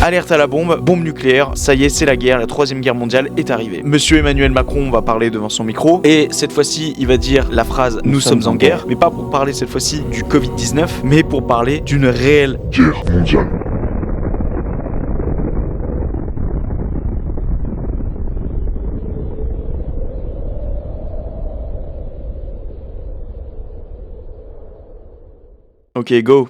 Alerte à la bombe, bombe nucléaire, ça y est, c'est la guerre, la 3ème guerre mondiale est arrivée. Monsieur Emmanuel Macron va parler devant son micro, et cette fois-ci, il va dire la phrase « Nous sommes en guerre », mais pas pour parler cette fois-ci du Covid-19, mais pour parler d'une réelle guerre mondiale. Ok, go.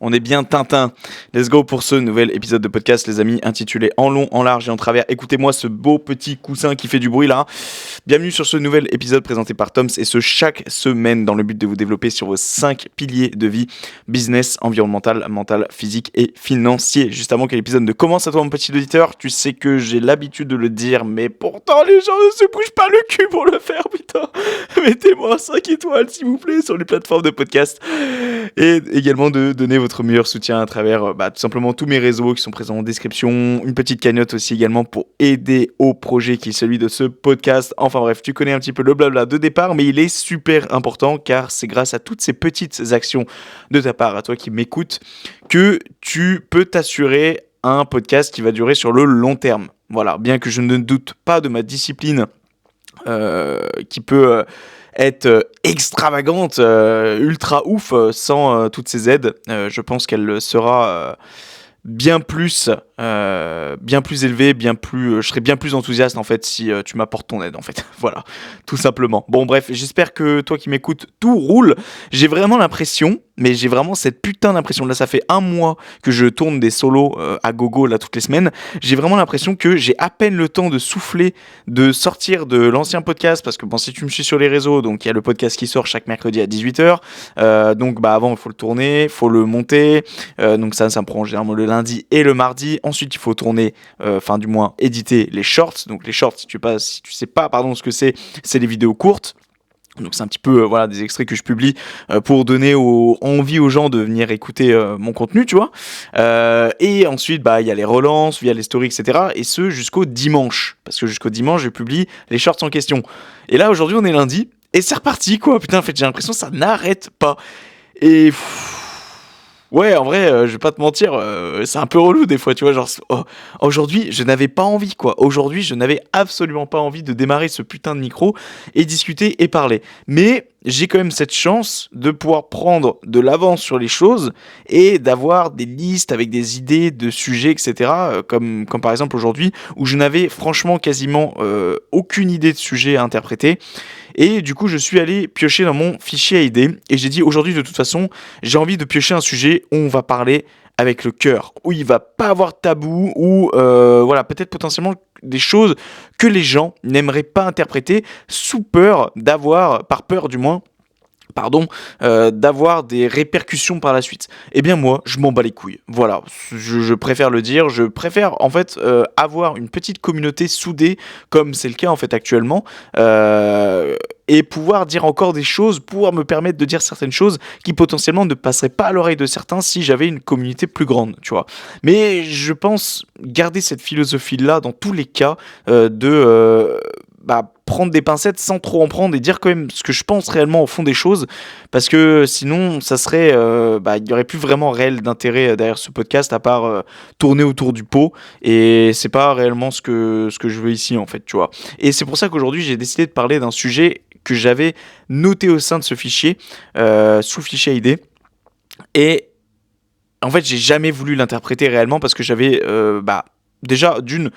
On est bien Tintin. Let's go pour ce nouvel épisode de podcast, les amis, intitulé En long, en large et en travers. Écoutez-moi ce beau petit coussin qui fait du bruit là. Bienvenue sur ce nouvel épisode présenté par Toms, et ce chaque semaine dans le but de vous développer sur vos 5 piliers de vie: business, environnemental, mental, physique et financier. Juste avant que l'épisode ne commence, à toi mon petit auditeur, tu sais que j'ai l'habitude de le dire, mais pourtant les gens ne se bougent pas le cul pour le faire, putain. Mettez-moi 5 étoiles s'il vous plaît sur les plateformes de podcast, et également de donner votre meilleur soutien à travers tout simplement tous mes réseaux qui sont présents en description, une petite cagnotte aussi également pour aider au projet qui est celui de ce podcast. Enfin bref, tu connais un petit peu le blabla de départ, mais il est super important car c'est grâce à toutes ces petites actions de ta part, à toi qui m'écoutes, que tu peux t'assurer un podcast qui va durer sur le long terme. Voilà, bien que je ne doute pas de ma discipline qui peut être extravagante, ultra ouf, sans toutes ces aides, je pense qu'elle sera bien plus élevée, je serai bien plus enthousiaste en fait si tu m'apportes ton aide en fait. Voilà, tout simplement. Bon bref, j'espère que toi qui m'écoutes, tout roule. J'ai vraiment l'impression, mais j'ai vraiment cette putain d'impression, là ça fait 1 mois que je tourne des solos à gogo là toutes les semaines, j'ai vraiment l'impression que j'ai à peine le temps de souffler, de sortir de l'ancien podcast, parce que bon, si tu me suis sur les réseaux, donc il y a le podcast qui sort chaque mercredi à 18h, donc avant il faut le tourner, il faut le monter, donc ça me prend généralement le lundi et le mardi. Ensuite il faut tourner, du moins éditer les shorts. Donc les shorts, si tu sais pas ce que c'est les vidéos courtes. Donc c'est un petit peu des extraits que je publie pour donner envie aux gens de venir écouter mon contenu, tu vois. Et ensuite il y a les relances via les stories, etc. Et ce jusqu'au dimanche, parce que jusqu'au dimanche je publie les shorts en question. Et là aujourd'hui on est lundi et c'est reparti quoi. Putain, en fait j'ai l'impression que ça n'arrête pas. Et ouais, en vrai, je vais pas te mentir, c'est un peu relou des fois, tu vois, genre, aujourd'hui, je n'avais pas envie, quoi. Aujourd'hui, je n'avais absolument pas envie de démarrer ce putain de micro et discuter et parler. Mais j'ai quand même cette chance de pouvoir prendre de l'avance sur les choses et d'avoir des listes avec des idées de sujets, etc. Comme par exemple aujourd'hui, où je n'avais franchement quasiment aucune idée de sujet à interpréter. Et du coup, je suis allé piocher dans mon fichier à idées et j'ai dit aujourd'hui, de toute façon, j'ai envie de piocher un sujet où on va parler avec le cœur, où il va pas avoir de tabou, où peut-être potentiellement des choses que les gens n'aimeraient pas interpréter par peur du moins, d'avoir des répercussions par la suite. Eh bien moi, je m'en bats les couilles. Voilà, je préfère le dire, je préfère en fait avoir une petite communauté soudée, comme c'est le cas en fait actuellement, et pouvoir dire encore des choses, pouvoir me permettre de dire certaines choses qui potentiellement ne passeraient pas à l'oreille de certains si j'avais une communauté plus grande, tu vois. Mais je pense garder cette philosophie-là dans tous les cas, prendre des pincettes sans trop en prendre et dire quand même ce que je pense réellement au fond des choses, parce que sinon ça serait il y aurait plus vraiment réel d'intérêt derrière ce podcast à part tourner autour du pot, et c'est pas réellement ce que je veux ici en fait, tu vois. Et c'est pour ça qu'aujourd'hui j'ai décidé de parler d'un sujet que j'avais noté au sein de ce fichier, sous fichier ID, et en fait j'ai jamais voulu l'interpréter réellement parce que j'avais déjà d'une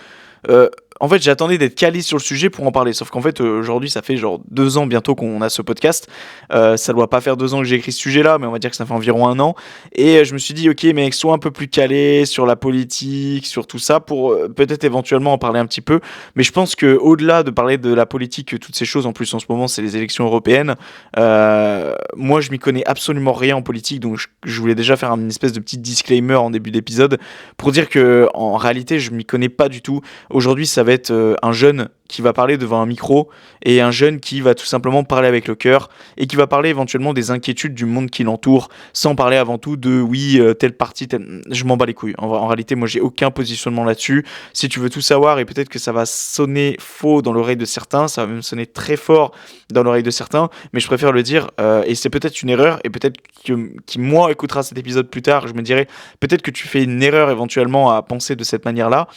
en fait, j'attendais d'être calé sur le sujet pour en parler. Sauf qu'en fait, aujourd'hui, ça fait genre 2 ans bientôt qu'on a ce podcast. Ça doit pas faire 2 ans que j'ai écrit ce sujet-là, mais on va dire que ça fait environ 1 an. Et je me suis dit, ok, mec, sois un peu plus calé sur la politique, sur tout ça, pour peut-être éventuellement en parler un petit peu. Mais je pense que au-delà de parler de la politique, toutes ces choses, en plus en ce moment, c'est les élections européennes. Moi, je m'y connais absolument rien en politique, donc je voulais déjà faire une espèce de petit disclaimer en début d'épisode pour dire que en réalité, je m'y connais pas du tout. Aujourd'hui, ça va être un jeune qui va parler devant un micro et un jeune qui va tout simplement parler avec le cœur et qui va parler éventuellement des inquiétudes du monde qui l'entoure, sans parler avant tout de oui, telle partie, je m'en bats les couilles. En réalité, moi, j'ai aucun positionnement là-dessus. Si tu veux tout savoir, et peut-être que ça va sonner faux dans l'oreille de certains, ça va même sonner très fort dans l'oreille de certains, mais je préfère le dire, et c'est peut-être une erreur, et peut-être que qui, moi, écoutera cet épisode plus tard, je me dirais, peut-être que tu fais une erreur éventuellement à penser de cette manière-là,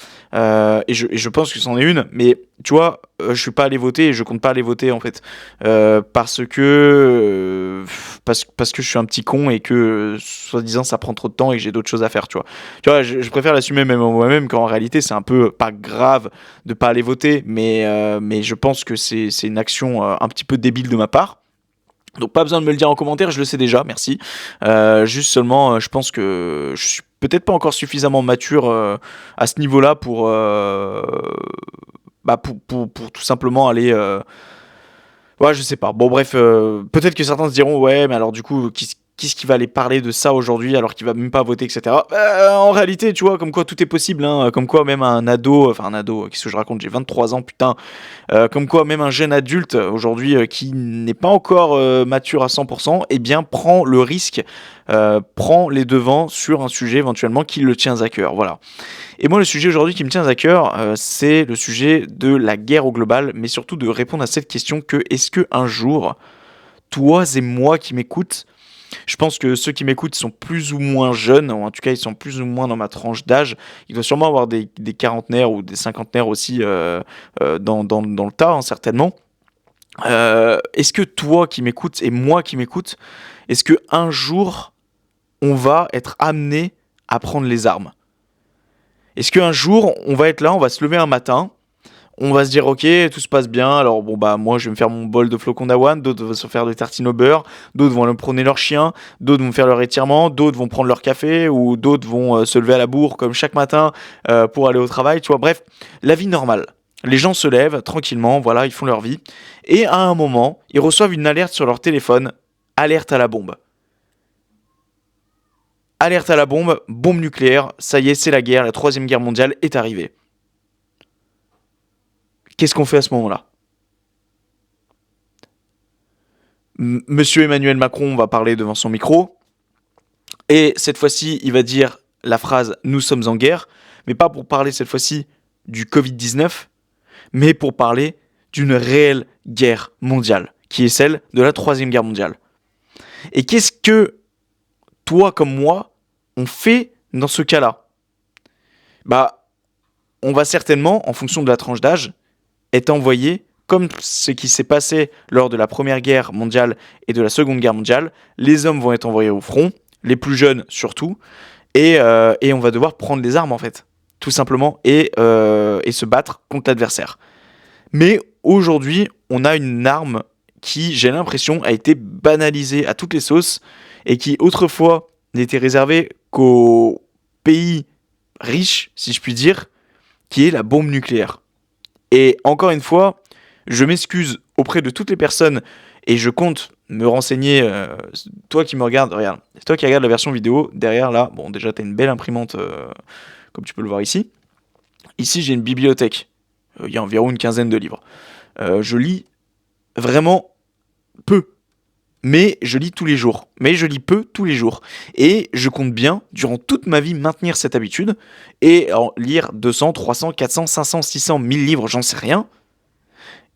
et je pense que c'en est une, mais tu vois, je suis pas allé voter et je compte pas aller voter en fait, parce que je suis un petit con et que soi-disant ça prend trop de temps et que j'ai d'autres choses à faire, tu vois. Je préfère l'assumer même à moi-même qu'en réalité c'est un peu pas grave de pas aller voter, mais je pense que c'est une action un petit peu débile de ma part. Donc pas besoin de me le dire en commentaire, je le sais déjà, merci. Juste seulement, je pense que je suis peut-être pas encore suffisamment mature à ce niveau-là pour tout simplement aller... Ouais, je sais pas. Bon, bref, peut-être que certains se diront, ouais, mais alors du coup, qu'est-ce qui va aller parler de ça aujourd'hui alors qu'il va même pas voter, etc. En réalité, tu vois, comme quoi tout est possible, hein, comme quoi même un ado, qu'est-ce que je raconte, j'ai 23 ans, putain, comme quoi même un jeune adulte aujourd'hui qui n'est pas encore mature à 100%, eh bien prend le risque, prend les devants sur un sujet éventuellement qui le tient à cœur, voilà. Et moi, le sujet aujourd'hui qui me tient à cœur, c'est le sujet de la guerre au global, mais surtout de répondre à cette question que est-ce que un jour, toi et moi qui m'écoutent, je pense que ceux qui m'écoutent sont plus ou moins jeunes, ou en tout cas ils sont plus ou moins dans ma tranche d'âge, il doit sûrement avoir des quarantenaires ou des cinquantenaires aussi dans le tas, hein, certainement. Est-ce que toi qui m'écoutes et moi qui m'écoute, est-ce que un jour on va être amené à prendre les armes? Est-ce qu'un jour, on va être là, on va se lever un matin, on va se dire ok, tout se passe bien, alors bon bah moi je vais me faire mon bol de flocons d'avoine, d'autres vont se faire des tartines au beurre, d'autres vont aller prôner leur chien, d'autres vont faire leur étirement, d'autres vont prendre leur café, ou d'autres vont se lever à la bourre comme chaque matin pour aller au travail, tu vois, bref, la vie normale. Les gens se lèvent tranquillement, voilà, ils font leur vie, et à un moment, ils reçoivent une alerte sur leur téléphone, alerte à la bombe. Alerte à la bombe, bombe nucléaire, ça y est, c'est la guerre, la troisième guerre mondiale est arrivée. Qu'est-ce qu'on fait à ce moment-là? Monsieur Emmanuel Macron va parler devant son micro, et cette fois-ci, il va dire la phrase « Nous sommes en guerre », mais pas pour parler cette fois-ci du Covid-19, mais pour parler d'une réelle guerre mondiale, qui est celle de la troisième guerre mondiale. Et qu'est-ce que toi comme moi, on fait dans ce cas-là? Bah, on va certainement, en fonction de la tranche d'âge, être envoyé, comme ce qui s'est passé lors de la Première Guerre mondiale et de la Seconde Guerre mondiale, les hommes vont être envoyés au front, les plus jeunes surtout, et on va devoir prendre les armes en fait, tout simplement, et se battre contre l'adversaire. Mais aujourd'hui, on a une arme qui, j'ai l'impression, a été banalisée à toutes les sauces, et qui autrefois n'était réservée qu'aux pays riches, si je puis dire, qui est la bombe nucléaire. Et encore une fois, je m'excuse auprès de toutes les personnes et je compte me renseigner. Toi qui me regardes, regarde, c'est toi qui regardes la version vidéo derrière là. Bon, déjà, t'as une belle imprimante, comme tu peux le voir ici. Ici, j'ai une bibliothèque. Il y a environ une quinzaine de livres. Je lis vraiment peu. Mais je lis tous les jours. Mais je lis peu tous les jours. Et je compte bien, durant toute ma vie, maintenir cette habitude et en lire 200, 300, 400, 500, 600, 1000 livres, j'en sais rien.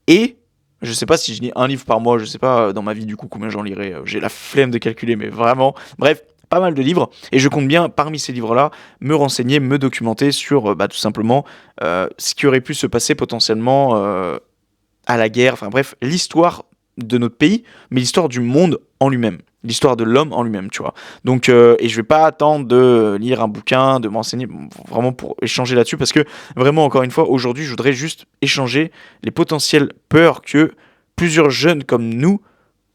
Et je sais pas si je lis un livre par mois, je sais pas dans ma vie du coup combien j'en lirai. J'ai la flemme de calculer, mais vraiment. Bref, pas mal de livres. Et je compte bien, parmi ces livres-là, me renseigner, me documenter sur tout simplement ce qui aurait pu se passer potentiellement à la guerre. Enfin bref, l'histoire de notre pays, mais l'histoire du monde en lui-même, l'histoire de l'homme en lui-même, tu vois. Donc, et je vais pas attendre de lire un bouquin, de m'enseigner, vraiment pour échanger là-dessus, parce que vraiment, encore une fois, aujourd'hui, je voudrais juste échanger les potentielles peurs que plusieurs jeunes comme nous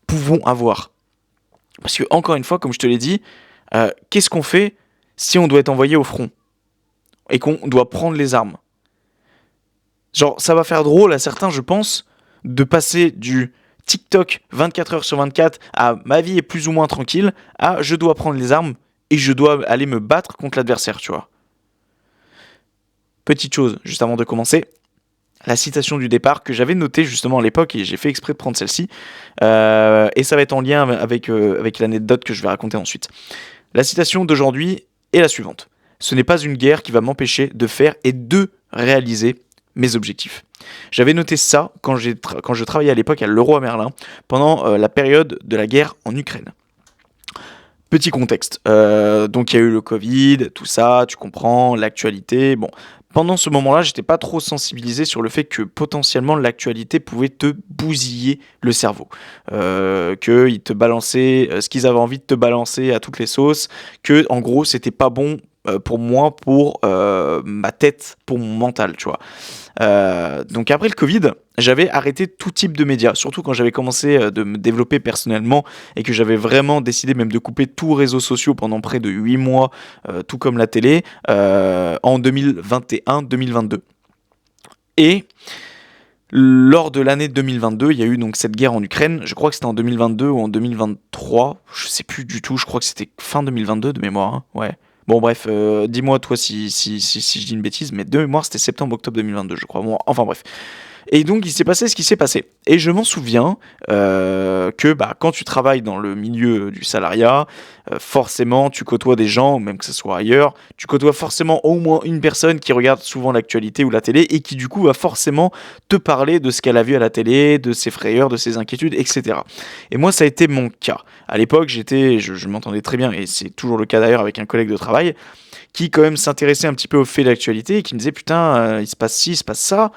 pouvons avoir. Parce que, encore une fois, comme je te l'ai dit, qu'est-ce qu'on fait si on doit être envoyé au front et qu'on doit prendre les armes? Genre, ça va faire drôle à certains, je pense, de passer du TikTok 24 heures sur 24 à ma vie est plus ou moins tranquille à je dois prendre les armes et je dois aller me battre contre l'adversaire, tu vois. Petite chose, juste avant de commencer, la citation du départ que j'avais notée justement à l'époque et j'ai fait exprès de prendre celle-ci. Et ça va être en lien avec l'anecdote que je vais raconter ensuite. La citation d'aujourd'hui est la suivante. Ce n'est pas une guerre qui va m'empêcher de faire et de réaliser mes objectifs. J'avais noté ça quand je travaillais à l'époque à Leroy Merlin pendant la période de la guerre en Ukraine. Petit contexte, donc il y a eu le Covid, tout ça, tu comprends, l'actualité, bon. Pendant ce moment-là, j'étais pas trop sensibilisé sur le fait que potentiellement l'actualité pouvait te bousiller le cerveau. Qu'ils te balançaient ce qu'ils avaient envie de te balancer à toutes les sauces, que en gros c'était pas bon pour moi, pour ma tête, pour mon mental, tu vois. Donc après le Covid, j'avais arrêté tout type de médias, surtout quand j'avais commencé de me développer personnellement et que j'avais vraiment décidé même de couper tous réseaux sociaux pendant près de 8 mois, tout comme la télé, en 2021-2022. Et lors de l'année 2022, il y a eu donc cette guerre en Ukraine, je crois que c'était en 2022 ou en 2023, je sais plus du tout, je crois que c'était fin 2022 de mémoire, hein, ouais. Bon bref, dis-moi toi si je dis une bêtise, mais de mémoire c'était septembre-octobre 2022 je crois, bon, enfin bref. Et donc il s'est passé ce qui s'est passé. Et je m'en souviens que quand tu travailles dans le milieu du salariat, forcément tu côtoies des gens, même que ce soit ailleurs, tu côtoies forcément au moins une personne qui regarde souvent l'actualité ou la télé et qui du coup va forcément te parler de ce qu'elle a vu à la télé, de ses frayeurs, de ses inquiétudes, etc. Et moi ça a été mon cas. À l'époque je m'entendais très bien, et c'est toujours le cas d'ailleurs avec un collègue de travail, qui quand même s'intéressait un petit peu aux faits d'actualité et qui me disait putain, il se passe ci, il se passe ça.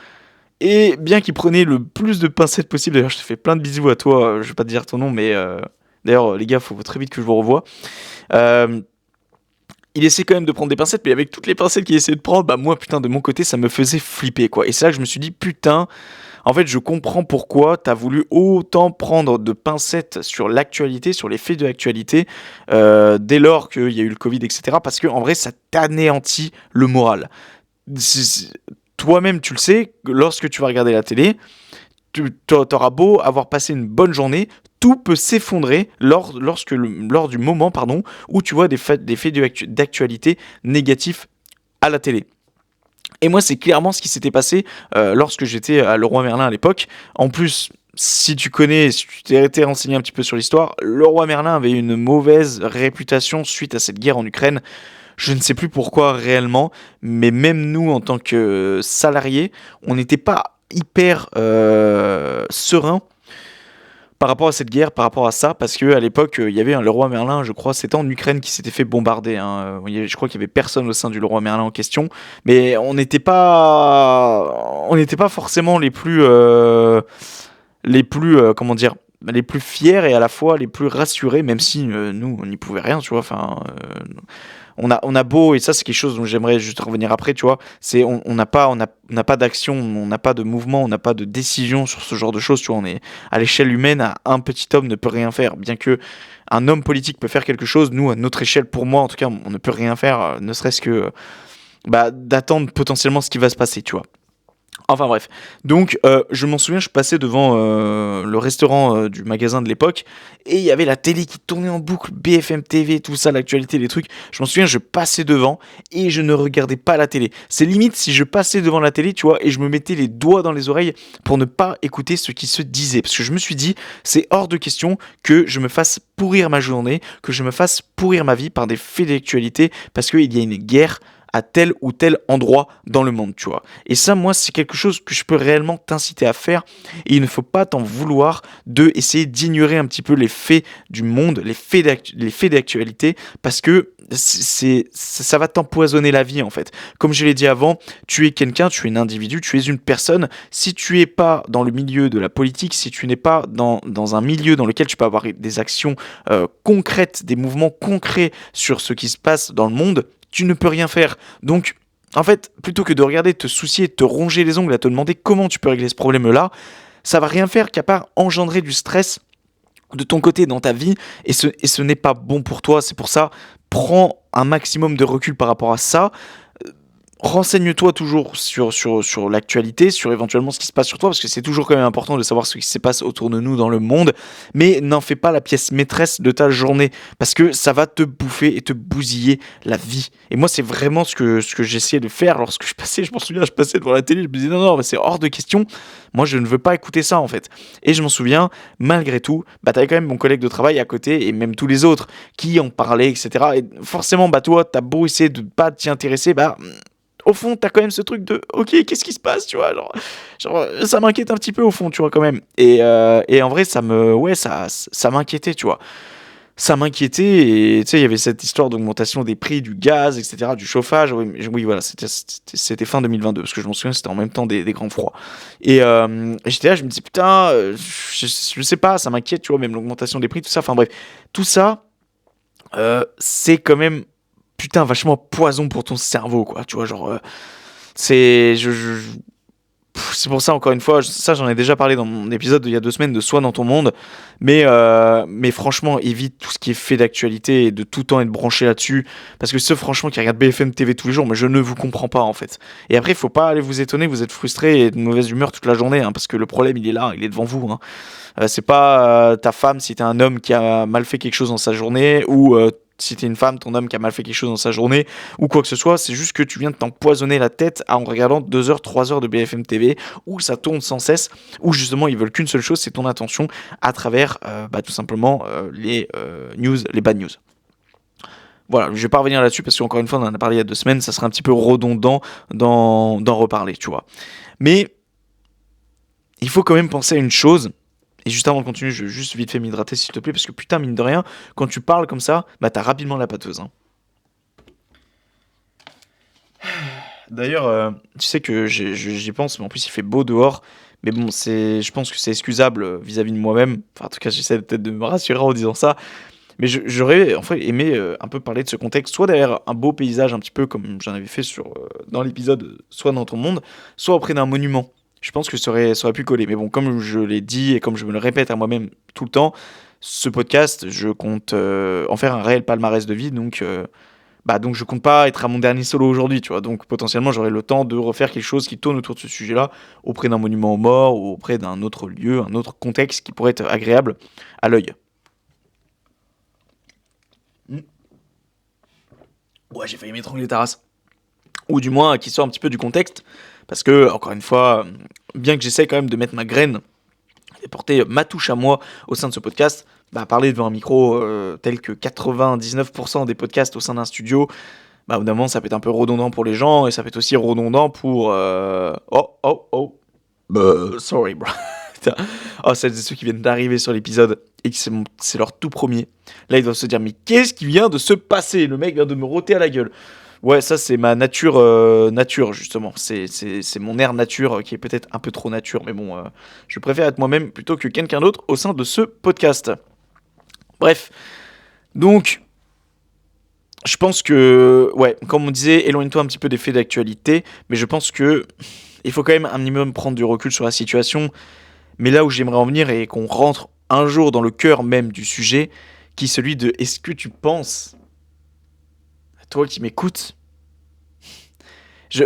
Et bien qu'il prenait le plus de pincettes possible, d'ailleurs je te fais plein de bisous à toi, je vais pas te dire ton nom, mais d'ailleurs les gars, faut très vite que je vous revoie. Euh, il essaie quand même de prendre des pincettes, mais avec toutes les pincettes qu'il essaie de prendre, moi putain de mon côté ça me faisait flipper quoi. Et c'est là que je me suis dit putain, en fait je comprends pourquoi t'as voulu autant prendre de pincettes sur l'actualité, sur les faits de l'actualité, dès lors qu'il y a eu le Covid, etc. Parce que en vrai ça t'anéantit le moral. Toi-même, tu le sais, lorsque tu vas regarder la télé, tu auras beau avoir passé une bonne journée, tout peut s'effondrer lors du moment où tu vois des faits d'actualité négatifs à la télé. Et moi, c'est clairement ce qui s'était passé lorsque j'étais à Leroy Merlin à l'époque. En plus, si tu t'es été renseigné un petit peu sur l'histoire, Leroy Merlin avait une mauvaise réputation suite à cette guerre en Ukraine. Je ne sais plus pourquoi réellement, mais même nous, en tant que salariés, on n'était pas hyper serein par rapport à cette guerre, par rapport à ça, parce qu'à l'époque, il y avait un Leroy Merlin, je crois, c'était en Ukraine qui s'était fait bombarder. Hein. Je crois qu'il n'y avait personne au sein du Leroy Merlin en question, mais on n'était pas forcément comment dire, les plus fiers et à la fois les plus rassurés, même si nous, on n'y pouvait rien, tu vois, enfin... on a beau, et ça c'est quelque chose dont j'aimerais juste revenir après, tu vois, c'est on n'a pas d'action, on n'a pas de mouvement, on n'a pas de décision sur ce genre de choses, tu vois, on est à l'échelle humaine, un petit homme ne peut rien faire, bien que un homme politique peut faire quelque chose, nous à notre échelle, pour moi en tout cas, on ne peut rien faire, ne serait-ce que d'attendre potentiellement ce qui va se passer, tu vois. Enfin bref, donc je m'en souviens, je passais devant le restaurant du magasin de l'époque et il y avait la télé qui tournait en boucle, BFM TV, tout ça, l'actualité, les trucs. Je m'en souviens, je passais devant et je ne regardais pas la télé. C'est limite si je passais devant la télé, tu vois, et je me mettais les doigts dans les oreilles pour ne pas écouter ce qui se disait. Parce que je me suis dit, c'est hors de question que je me fasse pourrir ma journée, que je me fasse pourrir ma vie par des faits d'actualité parce qu'il y a une guerre à tel ou tel endroit dans le monde, tu vois. Et ça, moi, c'est quelque chose que je peux réellement t'inciter à faire. Et il ne faut pas t'en vouloir de essayer d'ignorer un petit peu les faits du monde, les faits d'actualité, parce que ça va t'empoisonner la vie, en fait. Comme je l'ai dit avant, tu es quelqu'un, tu es un individu, tu es une personne. Si tu es pas dans le milieu de la politique, si tu n'es pas dans un milieu dans lequel tu peux avoir des actions concrètes, des mouvements concrets sur ce qui se passe dans le monde, tu ne peux rien faire. Donc, en fait, plutôt que de regarder, de te soucier, de te ronger les ongles, à te demander comment tu peux régler ce problème-là, ça va rien faire qu'à part engendrer du stress de ton côté dans ta vie, et ce n'est pas bon pour toi. C'est pour ça, prends un maximum de recul par rapport à ça. renseigne-toi toujours sur l'actualité, sur éventuellement ce qui se passe sur toi, parce que c'est toujours quand même important de savoir ce qui se passe autour de nous dans le monde, mais n'en fais pas la pièce maîtresse de ta journée, parce que ça va te bouffer et te bousiller la vie. Et moi, c'est vraiment ce que j'essayais de faire lorsque je m'en souviens, je passais devant la télé, je me disais non, c'est hors de question, moi je ne veux pas écouter ça en fait. Et je m'en souviens, malgré tout, bah t'avais quand même mon collègue de travail à côté, et même tous les autres, qui en parlaient, etc. Et forcément, bah toi, t'as beau essayer de pas t'y intéresser, bah au fond, t'as quand même ce truc de ok, qu'est-ce qui se passe, tu vois, ça m'inquiète un petit peu au fond, tu vois, quand même. Et en vrai, ça m'inquiétait, tu vois. Ça m'inquiétait, et tu sais, il y avait cette histoire d'augmentation des prix du gaz, etc., du chauffage. Oui, oui, voilà, c'était fin 2022, parce que je m'en souviens, c'était en même temps des grands froids. Et j'étais là, je me dis, putain, je sais pas, ça m'inquiète, tu vois, même l'augmentation des prix, tout ça. Enfin bref, tout ça, c'est quand même putain vachement poison pour ton cerveau, quoi, tu vois, c'est c'est pour ça, encore une fois, ça j'en ai déjà parlé dans mon épisode d'il y a 2 semaines de Soi dans ton monde, mais franchement, évite tout ce qui est fait d'actualité et de tout temps être branché là-dessus, parce que ceux franchement qui regardent BFM TV tous les jours, mais je ne vous comprends pas en fait. Et après, il faut pas aller vous étonner, vous êtes frustré et de mauvaise humeur toute la journée, hein, parce que le problème il est là, il est devant vous, hein. C'est pas ta femme si t'es un homme qui a mal fait quelque chose dans sa journée, ou si t'es une femme, ton homme qui a mal fait quelque chose dans sa journée, ou quoi que ce soit, c'est juste que tu viens de t'empoisonner la tête en regardant 2 heures, 3 heures de BFM TV, où ça tourne sans cesse, où justement ils veulent qu'une seule chose, c'est ton attention à travers tout simplement les news, les bad news. Voilà, je vais pas revenir là-dessus parce qu'encore une fois on en a parlé il y a 2 semaines, ça serait un petit peu redondant d'en reparler, tu vois. Mais il faut quand même penser à une chose. Et juste avant de continuer, je vais juste vite fait m'hydrater s'il te plaît, parce que putain, mine de rien, quand tu parles comme ça, bah t'as rapidement la pâteuse, hein. D'ailleurs, tu sais que j'y pense, mais en plus il fait beau dehors. Mais bon, je pense que c'est excusable vis-à-vis de moi-même. Enfin, en tout cas, j'essaie peut-être de me rassurer en disant ça. Mais j'aurais en fait aimé un peu parler de ce contexte, soit derrière un beau paysage, un petit peu comme j'en avais fait dans l'épisode Soit dans ton monde, soit auprès d'un monument. Je pense que ça aurait pu coller. Mais bon, comme je l'ai dit et comme je me le répète à moi-même tout le temps, ce podcast, je compte en faire un réel palmarès de vie. Donc je compte pas être à mon dernier solo aujourd'hui, tu vois. Donc potentiellement, j'aurai le temps de refaire quelque chose qui tourne autour de ce sujet-là, auprès d'un monument aux morts ou auprès d'un autre lieu, un autre contexte qui pourrait être agréable à l'œil. Mm. Ouais, j'ai failli m'étrangler ta race. Ou du moins qui sort un petit peu du contexte, parce que, encore une fois, bien que j'essaie quand même de mettre ma graine et porter ma touche à moi au sein de ce podcast, bah, parler devant un micro tel que 99% des podcasts au sein d'un studio, bah, évidemment, ça peut être un peu redondant pour les gens, et ça peut être aussi redondant pour... Oh, sorry, bro. Oh, celles et ceux qui viennent d'arriver sur l'épisode et que c'est leur tout premier. Là, ils doivent se dire, mais qu'est-ce qui vient de se passer? Le mec vient de me rôter à la gueule. Ouais, ça, c'est ma nature, justement. C'est mon air nature qui est peut-être un peu trop nature, mais bon, je préfère être moi-même plutôt que quelqu'un d'autre au sein de ce podcast. Bref, donc, je pense que, ouais, comme on disait, éloigne-toi un petit peu des faits d'actualité, mais je pense que il faut quand même un minimum prendre du recul sur la situation. Mais là où j'aimerais en venir et qu'on rentre un jour dans le cœur même du sujet, qui est celui de est-ce que tu penses, toi qui m'écoutes,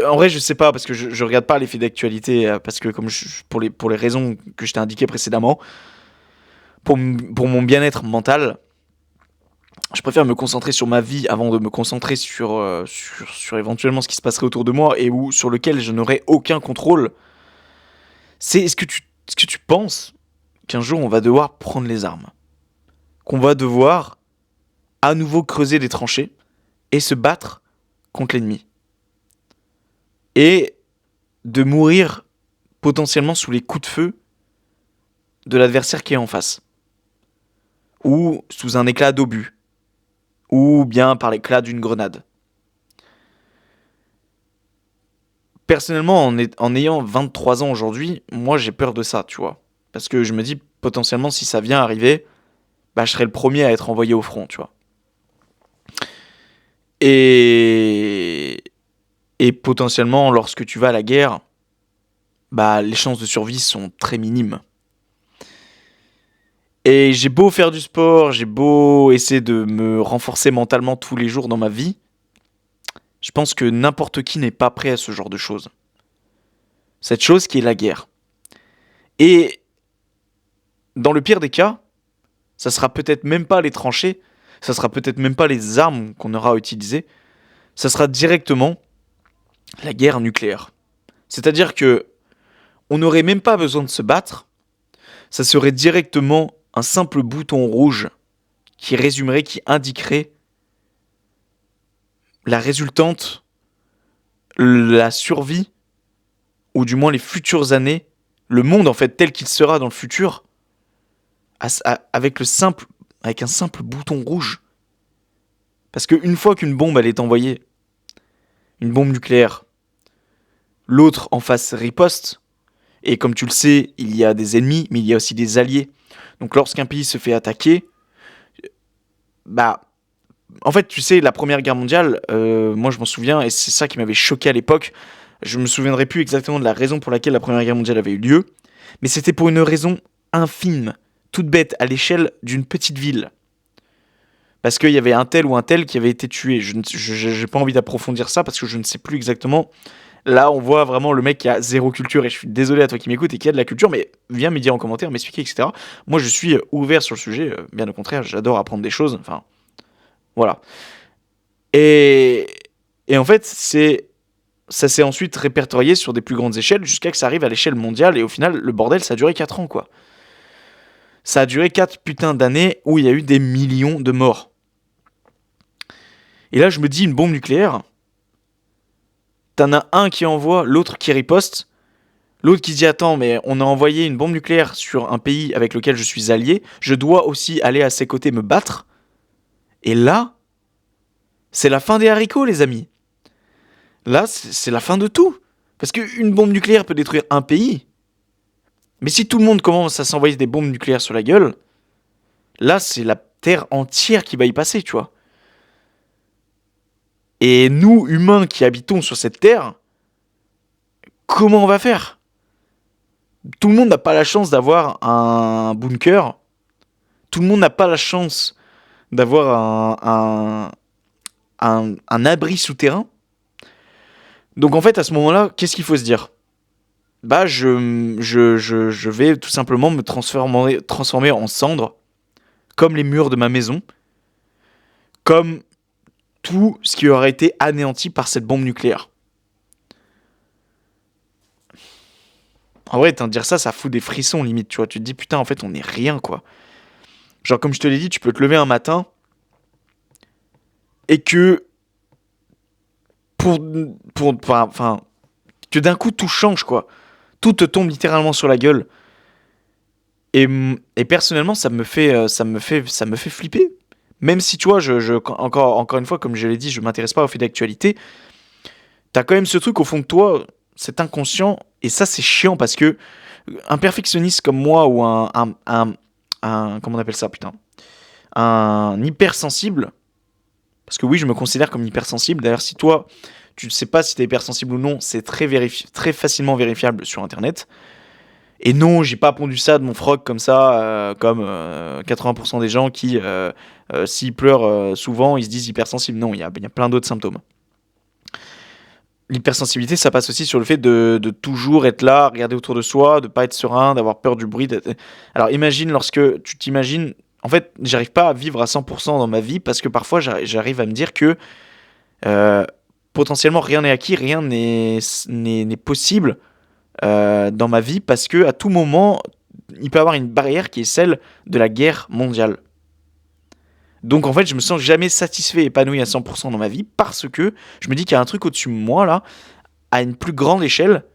en vrai, je sais pas, parce que je regarde pas les faits d'actualité, parce que pour les raisons que je t'ai indiquées précédemment, pour mon bien-être mental, je préfère me concentrer sur ma vie avant de me concentrer sur éventuellement ce qui se passerait autour de moi et sur lequel je n'aurai aucun contrôle. C'est est-ce que tu penses qu'un jour on va devoir prendre les armes, qu'on va devoir à nouveau creuser des tranchées et se battre contre l'ennemi, et de mourir potentiellement sous les coups de feu de l'adversaire qui est en face, ou sous un éclat d'obus, ou bien par l'éclat d'une grenade. Personnellement, en ayant 23 ans aujourd'hui, moi j'ai peur de ça, tu vois. Parce que je me dis, potentiellement, si ça vient arriver, bah, je serai le premier à être envoyé au front, tu vois. Et, et potentiellement, lorsque tu vas à la guerre, bah, les chances de survie sont très minimes. Et j'ai beau faire du sport, j'ai beau essayer de me renforcer mentalement tous les jours dans ma vie, Je pense que n'importe qui n'est pas prêt à ce genre de choses. Cette chose qui est la guerre. Et dans le pire des cas, ça sera peut-être même pas les tranchées, ça sera peut-être même pas les armes qu'on aura à utiliser, ça sera directement la guerre nucléaire. C'est-à-dire que on n'aurait même pas besoin de se battre, ça serait directement un simple bouton rouge qui résumerait, qui indiquerait la résultante, la survie, ou du moins les futures années, le monde en fait tel qu'il sera dans le futur, avec un simple bouton rouge. Parce qu'une fois qu'une bombe elle est envoyée, une bombe nucléaire, l'autre en face riposte, et comme tu le sais, il y a des ennemis, mais il y a aussi des alliés. Donc lorsqu'un pays se fait attaquer, bah, en fait, tu sais, la Première Guerre mondiale, moi je m'en souviens, et c'est ça qui m'avait choqué à l'époque. Je me souviendrai plus exactement de la raison pour laquelle la Première Guerre mondiale avait eu lieu, mais c'était pour une raison infime, toute bête, à l'échelle d'une petite ville. Parce qu'il y avait un tel ou un tel qui avait été tué. Je n'ai pas envie d'approfondir ça parce que je ne sais plus exactement. Là, on voit vraiment le mec qui a zéro culture, et je suis désolé à toi qui m'écoute et qui a de la culture, mais viens me dire en commentaire, m'expliquer, etc. Moi, je suis ouvert sur le sujet, bien au contraire, j'adore apprendre des choses, enfin, voilà. Et, et en fait, ça s'est ensuite répertorié sur des plus grandes échelles jusqu'à que ça arrive à l'échelle mondiale, et au final, le bordel, ça a duré 4 ans, quoi. Ça a duré 4 putains d'années où il y a eu des millions de morts. Et là, je me dis, une bombe nucléaire, t'en as un qui envoie, l'autre qui riposte, l'autre qui dit attends, mais on a envoyé une bombe nucléaire sur un pays avec lequel je suis allié, je dois aussi aller à ses côtés me battre. Et là, c'est la fin des haricots, les amis. Là, c'est la fin de tout. Parce qu'une bombe nucléaire peut détruire un pays. Mais si tout le monde commence à s'envoyer des bombes nucléaires sur la gueule, là, c'est la Terre entière qui va y passer, tu vois. Et nous, humains qui habitons sur cette Terre, comment on va faire? Tout le monde n'a pas la chance d'avoir un bunker. Tout le monde n'a pas la chance d'avoir un abri souterrain. Donc en fait, à ce moment-là, qu'est-ce qu'il faut se dire? Bah, je vais tout simplement me transformer en cendre, comme les murs de ma maison, comme tout ce qui aurait été anéanti par cette bombe nucléaire. En vrai, de dire ça, ça fout des frissons limite, tu vois. Tu te dis, putain, en fait, on est rien, quoi. Genre, comme je te l'ai dit, tu peux te lever un matin et que enfin, que d'un coup, tout change, quoi. Tout te tombe littéralement sur la gueule. Et personnellement, ça me fait flipper. Même si, tu vois, encore une fois, comme je l'ai dit, je m'intéresse pas aux faits d'actualité. T'as quand même ce truc au fond de toi, cet inconscient, et ça, c'est chiant parce que un perfectionniste comme moi ou comment on appelle ça, putain, un hypersensible, parce que oui, je me considère comme hypersensible. D'ailleurs, si toi, tu ne sais pas si t'es hypersensible ou non, c'est très facilement vérifiable sur Internet. Et non, j'ai pas pondu ça de mon froc comme ça, comme 80% des gens qui, s'ils pleurent souvent, ils se disent hypersensibles. Non, il y a plein d'autres symptômes. L'hypersensibilité, ça passe aussi sur le fait de toujours être là, regarder autour de soi, de pas être serein, d'avoir peur du bruit. Alors imagine lorsque tu t'imagines... En fait, j'arrive pas à vivre à 100% dans ma vie parce que parfois j'arrive à me dire que euh, potentiellement rien n'est acquis, rien n'est possible dans ma vie parce que à tout moment, il peut y avoir une barrière qui est celle de la guerre mondiale. Donc en fait, je me sens jamais satisfait, épanoui à 100% dans ma vie parce que je me dis qu'il y a un truc au-dessus de moi là, à une plus grande échelle,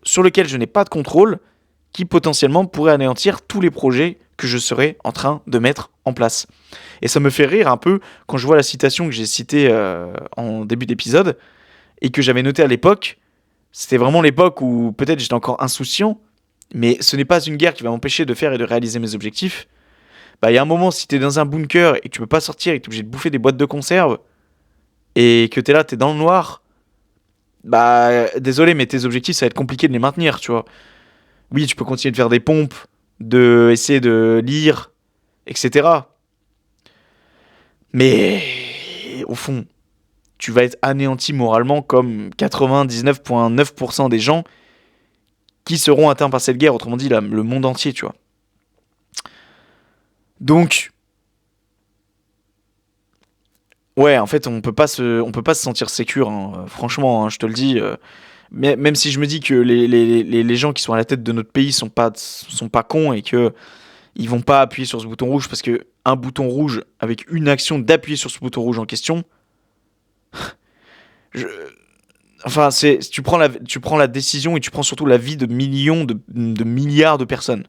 sur lequel je n'ai pas de contrôle, qui potentiellement pourrait anéantir tous les projets que je serais en train de mettre en place. Et ça me fait rire un peu quand je vois la citation que j'ai citée en début d'épisode et que j'avais notée à l'époque. C'était vraiment l'époque où peut-être j'étais encore insouciant, mais ce n'est pas une guerre qui va m'empêcher de faire et de réaliser mes objectifs. Bah, il y a un moment, si t'es dans un bunker et que tu peux pas sortir et que t'es obligé de bouffer des boîtes de conserve et que t'es là, t'es dans le noir, bah, désolé, mais tes objectifs, ça va être compliqué de les maintenir, tu vois. Oui, tu peux continuer de faire des pompes, de essayer de lire, etc. Mais, au fond, tu vas être anéanti moralement comme 99,9% des gens qui seront atteints par cette guerre, autrement dit le monde entier, tu vois. Donc, ouais, en fait, on peut pas se sentir sécure, hein, franchement, hein, je te le dis. Mais même si je me dis que les gens qui sont à la tête de notre pays sont pas cons et que ils vont pas appuyer sur ce bouton rouge parce que un bouton rouge avec une action d'appuyer sur ce bouton rouge en question, je, enfin, tu prends la décision et tu prends surtout la vie de millions de milliards de personnes.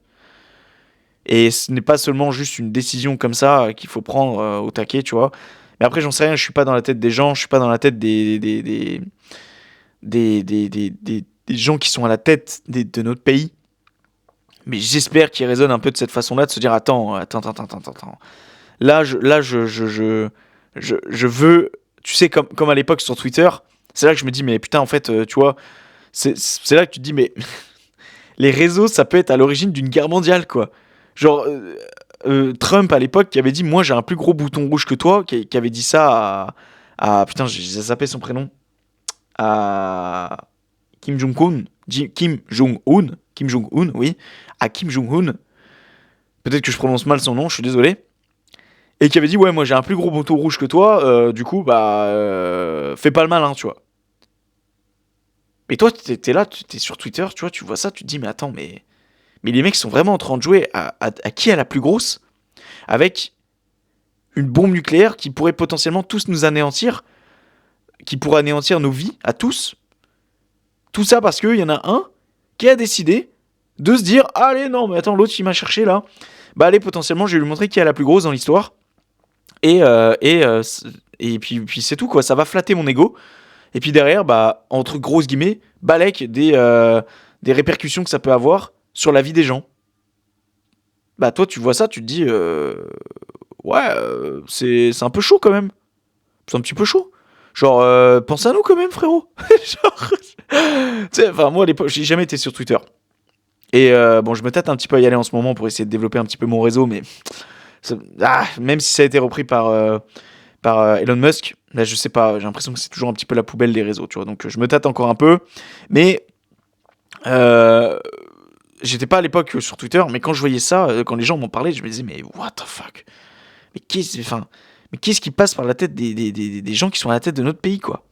Et ce n'est pas seulement juste une décision comme ça qu'il faut prendre au taquet, tu vois. Mais après, j'en sais rien, je suis pas dans la tête des gens, je suis pas dans la tête des gens qui sont à la tête de notre pays. Mais j'espère qu'ils raisonnent un peu de cette façon-là, de se dire attends. Là, je veux, tu sais, comme à l'époque sur Twitter, c'est là que je me dis, mais putain, en fait, tu vois, c'est là que tu te dis, mais les réseaux, ça peut être à l'origine d'une guerre mondiale, quoi. Genre, Trump à l'époque qui avait dit, moi j'ai un plus gros bouton rouge que toi, qui avait dit ça putain, j'ai zappé son prénom, à Kim Jong-un, Kim Jong-un, oui, à Kim Jong-un, peut-être que je prononce mal son nom, je suis désolé, et qui avait dit, ouais, moi j'ai un plus gros bouton rouge que toi, du coup, fais pas le malin, tu vois. Mais toi, t'es là, t'es sur Twitter, tu vois, tu vois ça, tu te dis, mais attends, mais les mecs sont vraiment en train de jouer à qui a la plus grosse, avec une bombe nucléaire qui pourrait potentiellement tous nous anéantir, qui pourrait anéantir nos vies à tous. Tout ça parce qu'il y en a un qui a décidé de se dire, allez, non, mais attends, l'autre il m'a cherché là, bah allez, potentiellement, je vais lui montrer qui a la plus grosse dans l'histoire. Et puis c'est tout, quoi, ça va flatter mon ego. Et puis derrière, bah, entre grosses guillemets, balèque des répercussions que ça peut avoir sur la vie des gens. Bah toi, tu vois ça, tu te dis, ouais, c'est un peu chaud quand même. C'est un petit peu chaud. Genre, pense à nous quand même, frérot. Genre, tu sais, enfin, moi, à l'époque, j'ai jamais été sur Twitter. Et bon, je me tâte un petit peu à y aller en ce moment pour essayer de développer un petit peu mon réseau, mais même si ça a été repris par Elon Musk, là, je sais pas, j'ai l'impression que c'est toujours un petit peu la poubelle des réseaux, tu vois. Donc, je me tâte encore un peu. Mais j'étais pas à l'époque sur Twitter, mais quand je voyais ça, quand les gens m'en parlaient, je me disais, mais what the fuck? Mais qu'est-ce qui passe par la tête des gens qui sont à la tête de notre pays, quoi?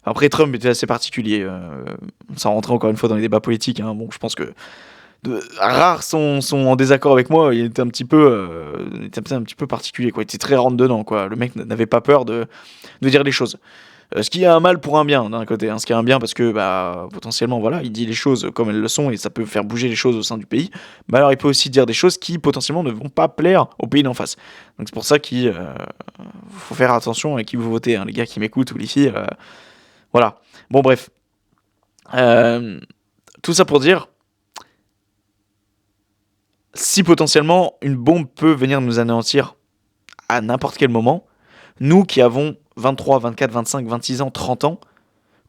Après, Trump était assez particulier. Sans rentrer encore une fois dans les débats politiques, hein. Bon, je pense que rares sont en désaccord avec moi. Il était un petit peu particulier, quoi. Il était très rentre dedans, quoi. Le mec n'avait pas peur de dire les choses. Ce qui est un mal pour un bien d'un côté, hein. Ce qui est un bien parce que potentiellement voilà, il dit les choses comme elles le sont et ça peut faire bouger les choses au sein du pays. Mais alors il peut aussi dire des choses qui potentiellement ne vont pas plaire au pays d'en face. Donc c'est pour ça qu'il faut faire attention à qui vous votez, hein, les gars qui m'écoutent ou les filles. Voilà. Bon bref. Tout ça pour dire, si potentiellement une bombe peut venir nous anéantir à n'importe quel moment, nous qui avons 23, 24, 25, 26 ans, 30 ans,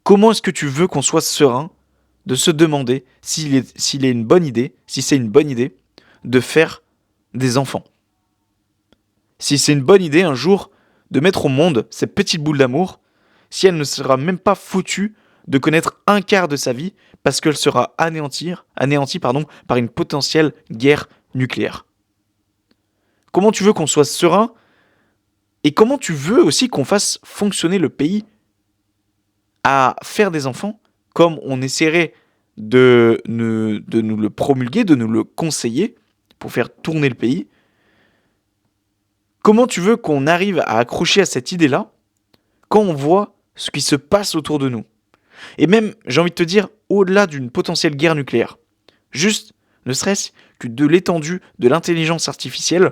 comment est-ce que tu veux qu'on soit serein de se demander s'il est une bonne idée, si c'est une bonne idée de faire des enfants? Si c'est une bonne idée un jour de mettre au monde cette petite boule d'amour, si elle ne sera même pas foutue de connaître un quart de sa vie parce qu'elle sera anéantie par une potentielle guerre nucléaire. Comment tu veux qu'on soit serein et comment tu veux aussi qu'on fasse fonctionner le pays à faire des enfants comme on essaierait de nous le promulguer, de nous le conseiller pour faire tourner le pays? Comment tu veux qu'on arrive à accrocher à cette idée-là quand on voit ce qui se passe autour de nous? Et même, j'ai envie de te dire, au-delà d'une potentielle guerre nucléaire, juste, ne serait-ce que de l'étendue de l'intelligence artificielle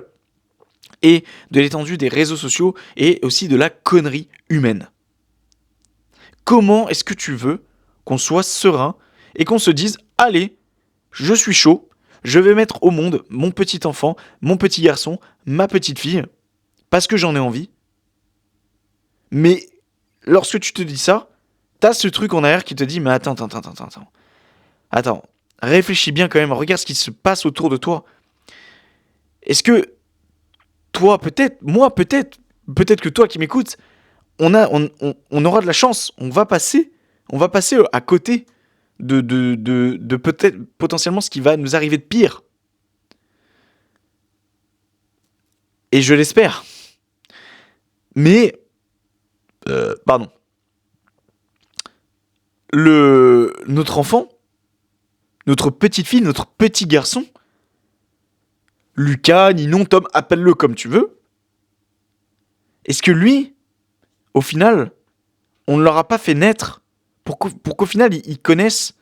et de l'étendue des réseaux sociaux et aussi de la connerie humaine. Comment est-ce que tu veux qu'on soit serein et qu'on se dise, allez, je suis chaud, je vais mettre au monde mon petit enfant, mon petit garçon, ma petite fille, parce que j'en ai envie. Mais lorsque tu te dis ça, t'as ce truc en arrière qui te dit, mais attends, réfléchis bien quand même, regarde ce qui se passe autour de toi. Est-ce que toi, peut-être que toi qui m'écoutes, on aura de la chance. On va passer à côté de peut-être potentiellement ce qui va nous arriver de pire. Et je l'espère. Mais, pardon. Notre enfant, notre petite fille, notre petit garçon, Lucas, Ninon, Tom, appelle-le comme tu veux. Est-ce que lui, au final, on ne l'aura pas fait naître pour qu'au final, ils connaissent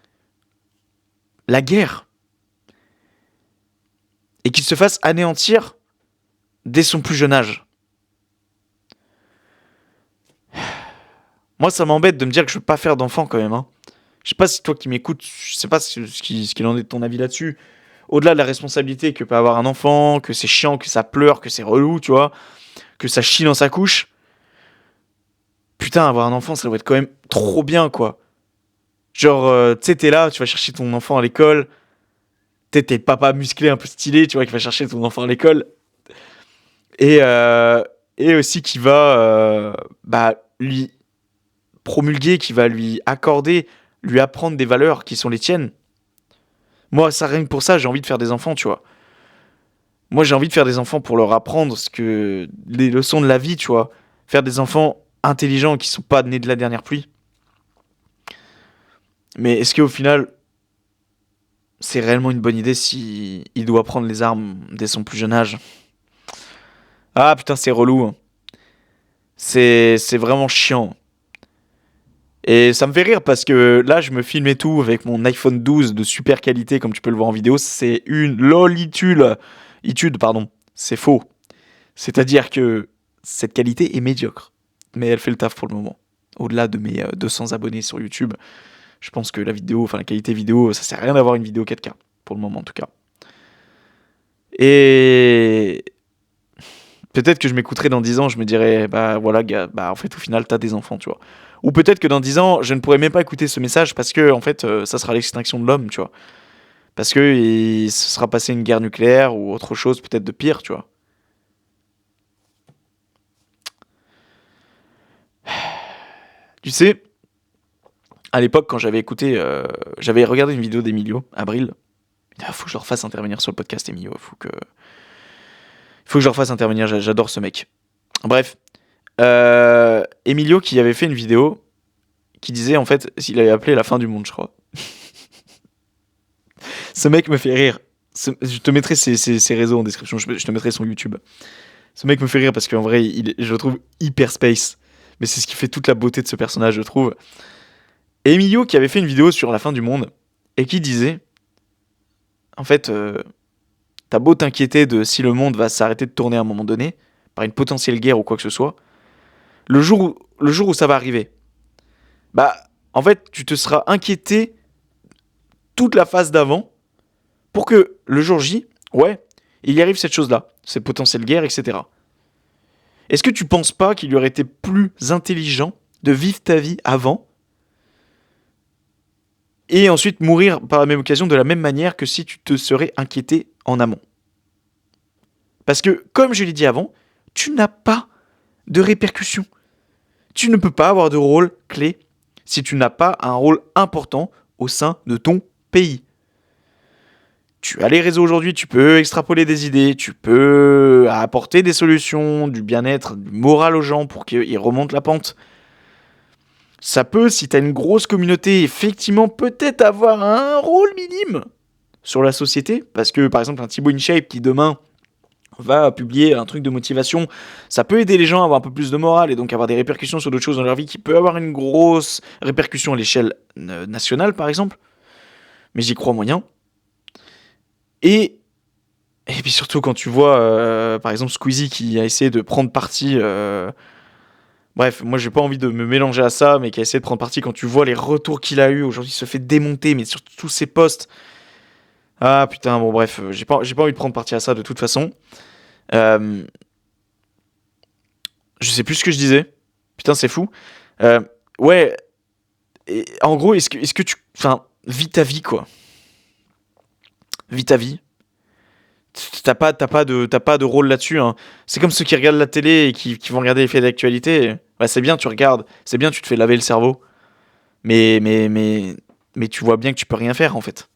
la guerre et qu'il se fasse anéantir dès son plus jeune âge. Moi, ça m'embête de me dire que je veux pas faire d'enfant quand même. Hein. Je sais pas si toi qui m'écoutes, je sais pas ce qu'il en est de ton avis là-dessus. Au-delà de la responsabilité que peut avoir un enfant, que c'est chiant, que ça pleure, que c'est relou, tu vois, que ça chie dans sa couche. Putain, avoir un enfant, ça doit être quand même trop bien, quoi. Genre, tu sais, t'es là, tu vas chercher ton enfant à l'école. T'es le papa musclé, un peu stylé, tu vois, qui va chercher ton enfant à l'école. Et, et aussi qui va lui promulguer, qui va lui accorder, lui apprendre des valeurs qui sont les tiennes. Moi, ça, rien que pour ça, j'ai envie de faire des enfants, tu vois. Moi, j'ai envie de faire des enfants pour leur apprendre les leçons de la vie, tu vois. Faire des enfants intelligents qui sont pas nés de la dernière pluie. Mais est-ce qu'au final, c'est réellement une bonne idée si il doit prendre les armes dès son plus jeune âge? Ah putain, c'est relou. Hein. C'est vraiment chiant. Et ça me fait rire parce que là, je me filme et tout avec mon iPhone 12 de super qualité, comme tu peux le voir en vidéo. C'est une lolitude. Itude, pardon. C'est faux. C'est-à-dire que cette qualité est médiocre. Mais elle fait le taf pour le moment. Au-delà de mes 200 abonnés sur YouTube, je pense que la qualité vidéo, ça sert à rien d'avoir une vidéo 4K. Pour le moment, en tout cas. Et peut-être que je m'écouterai dans 10 ans, je me dirais, bah voilà, gars, bah en fait, au final, t'as des enfants, tu vois. Ou peut-être que dans 10 ans, je ne pourrai même pas écouter ce message parce que, en fait, ça sera l'extinction de l'homme, tu vois. Parce que il se sera passé une guerre nucléaire ou autre chose, peut-être de pire, tu vois. Tu sais, à l'époque, quand j'avais regardé une vidéo d'Emilio, Abril. Faut que je le refasse intervenir sur le podcast, Emilio. Faut que je le refasse intervenir, j'adore ce mec. Bref. Emilio qui avait fait une vidéo qui disait, en fait, s'il avait appelé la fin du monde, je crois. Ce mec me fait rire. Je te mettrai ses réseaux en description, je te mettrai son YouTube. Ce mec me fait rire parce qu'en vrai, je le trouve hyper space. Mais c'est ce qui fait toute la beauté de ce personnage, je trouve. Et Emilio qui avait fait une vidéo sur la fin du monde et qui disait, en fait, t'as beau t'inquiéter de si le monde va s'arrêter de tourner à un moment donné, par une potentielle guerre ou quoi que ce soit, le jour où ça va arriver, bah, en fait, tu te seras inquiété toute la phase d'avant pour que le jour J, ouais, il y arrive cette chose-là, cette potentielle guerre, etc. Est-ce que tu penses pas qu'il aurait été plus intelligent de vivre ta vie avant et ensuite mourir par la même occasion de la même manière que si tu te serais inquiété en amont? Parce que, comme je l'ai dit avant, tu n'as pas de répercussions. Tu ne peux pas avoir de rôle clé si tu n'as pas un rôle important au sein de ton pays. Tu as les réseaux aujourd'hui, tu peux extrapoler des idées, tu peux apporter des solutions, du bien-être, du moral aux gens pour qu'ils remontent la pente. Ça peut, si tu as une grosse communauté, effectivement peut-être avoir un rôle minime sur la société. Parce que, par exemple, un Thibaut InShape qui demain va publier un truc de motivation, ça peut aider les gens à avoir un peu plus de morale et donc avoir des répercussions sur d'autres choses dans leur vie qui peut avoir une grosse répercussion à l'échelle nationale, par exemple. Mais j'y crois moyen. Et puis surtout quand tu vois, par exemple, Squeezie qui a essayé de prendre parti... Bref, moi j'ai pas envie de me mélanger à ça, mais qui a essayé de prendre parti quand tu vois les retours qu'il a eu. Aujourd'hui, il se fait démonter, mais sur tous ses posts. Ah putain, bon bref, j'ai pas envie de prendre parti à ça de toute façon. Euh, je sais plus ce que je disais. Putain, c'est fou. Euh, ouais, et en gros, est-ce que tu... Enfin, vis ta vie, quoi. Vis ta vie. T'as pas de rôle là-dessus, hein. C'est comme ceux qui regardent la télé et qui vont regarder les faits d'actualité. Bah, c'est bien, tu regardes. C'est bien, tu te fais laver le cerveau. Mais tu vois bien que tu peux rien faire, en fait.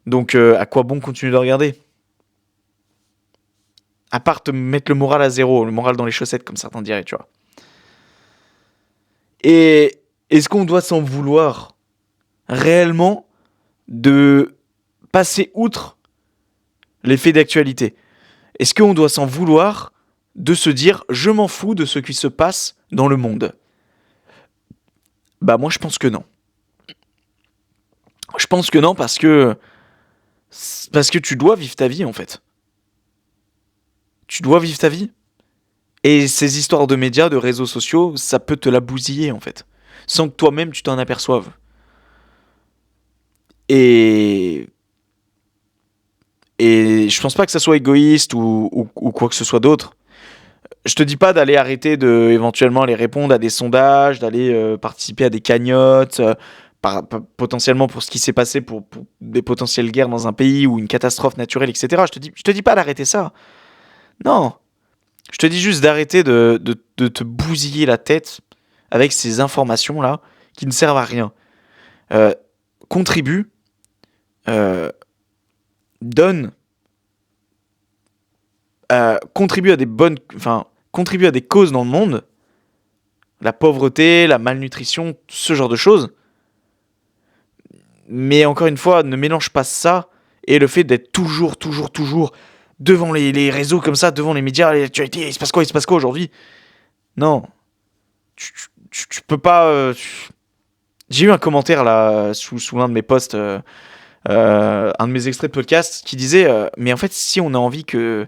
Donc, à quoi bon continuer de regarder? À part te mettre le moral à zéro, le moral dans les chaussettes, comme certains diraient, tu vois. Et est-ce qu'on doit s'en vouloir réellement de passer outre les faits d'actualité? Est-ce qu'on doit s'en vouloir de se dire je m'en fous de ce qui se passe dans le monde? Bah moi je pense que non. Je pense que non parce que tu dois vivre ta vie en fait. Tu dois vivre ta vie. Et ces histoires de médias, de réseaux sociaux, ça peut te la bousiller en fait, sans que toi-même tu t'en aperçoives. Et et je pense pas que ça soit égoïste ou quoi que ce soit d'autre. Je te dis pas d'aller arrêter de éventuellement aller répondre à des sondages, d'aller participer à des cagnottes, potentiellement pour ce qui s'est passé pour des potentielles guerres dans un pays ou une catastrophe naturelle, etc. Je te dis pas d'arrêter ça. Non. Je te dis juste d'arrêter de te bousiller la tête avec ces informations-là qui ne servent à rien. Euh, Contribue, euh, donne, contribue à des bonnes, enfin, contribue à des causes dans le monde, la pauvreté, la malnutrition, ce genre de choses. Mais encore une fois, ne mélange pas ça et le fait d'être toujours devant les réseaux comme ça, devant les médias, l'actualité, il se passe quoi aujourd'hui? Non, tu peux pas. J'ai eu un commentaire là sous l'un de mes posts, un de mes extraits de podcast qui disait mais en fait, si on a envie que.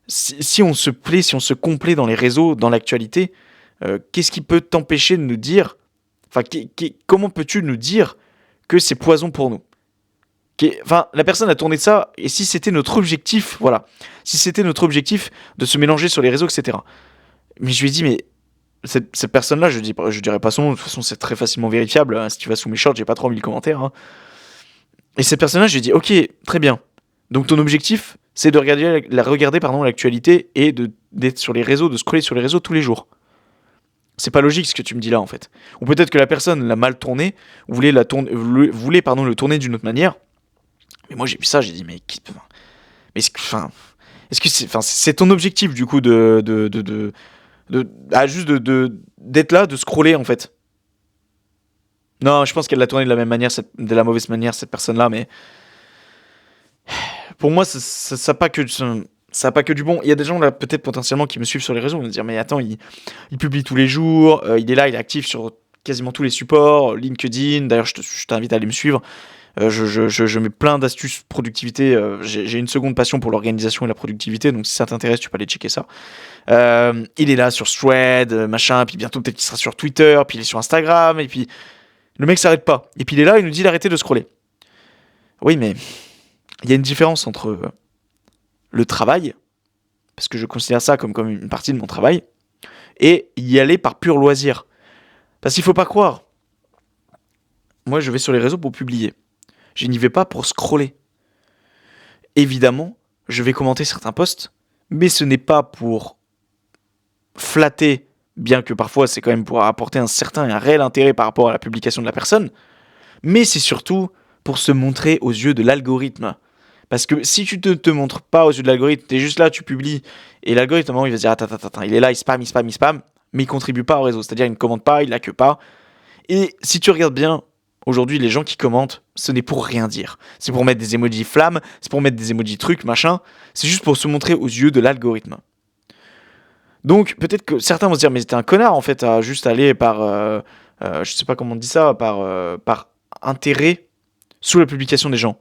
Si on se plaît, si on se complaît dans les réseaux, dans l'actualité, qu'est-ce qui peut t'empêcher de nous dire. Enfin, comment peux-tu nous dire que c'est poison pour nous? Enfin, la personne a tourné ça, et si c'était notre objectif, voilà, si c'était notre objectif de se mélanger sur les réseaux, etc. Mais je lui ai dit, mais cette personne-là, je dirais pas son nom, de toute façon c'est très facilement vérifiable, hein, si tu vas sous mes shorts, j'ai pas 3000 commentaires, hein. Et cette personne-là, je lui ai dit, ok, très bien, donc ton objectif, c'est de regarder l'actualité et d'être sur les réseaux, de scroller sur les réseaux tous les jours. C'est pas logique ce que tu me dis là en fait. Ou peut-être que la personne l'a mal tourné, voulait le tourner d'une autre manière. Mais moi j'ai vu ça, j'ai dit enfin, est-ce que c'est ton objectif du coup juste d'être là, de scroller en fait. Non, je pense qu'elle l'a tourné de la même manière, de la mauvaise manière cette personne-là, mais pour moi ça pas que ça a pas que du bon. Il y a des gens là peut-être potentiellement qui me suivent sur les réseaux, vont me dire mais attends, il publie tous les jours, il est là, il est actif sur quasiment tous les supports, LinkedIn. D'ailleurs, je t'invite à aller me suivre. Je mets plein d'astuces productivité. J'ai une seconde passion pour l'organisation et la productivité, donc si ça t'intéresse, tu peux aller checker ça. Il est là sur Thread, machin, puis bientôt peut-être qu'il sera sur Twitter, puis il est sur Instagram, et puis le mec s'arrête pas. Et puis il est là, il nous dit d'arrêter de scroller. Oui, mais il y a une différence entre le travail, parce que je considère ça comme une partie de mon travail, et y aller par pur loisir. Parce qu'il faut pas croire. Moi, je vais sur les réseaux pour publier. Je n'y vais pas pour scroller. Évidemment, je vais commenter certains posts, mais ce n'est pas pour flatter, bien que parfois c'est quand même pour apporter un certain et un réel intérêt par rapport à la publication de la personne, mais c'est surtout pour se montrer aux yeux de l'algorithme. Parce que si tu ne te montres pas aux yeux de l'algorithme, t'es juste là, tu publies, et l'algorithme, à un moment, il va se dire, attends, il est là, il spam, mais il contribue pas au réseau. C'est-à-dire, il ne commente pas, il like pas. Et si tu regardes bien, aujourd'hui, les gens qui commentent, ce n'est pour rien dire. C'est pour mettre des emojis flammes, c'est pour mettre des emojis trucs, machin. C'est juste pour se montrer aux yeux de l'algorithme. Donc, peut-être que certains vont se dire, mais t'es un connard, en fait, à juste aller par, je sais pas comment on dit ça, par intérêt sous la publication des gens.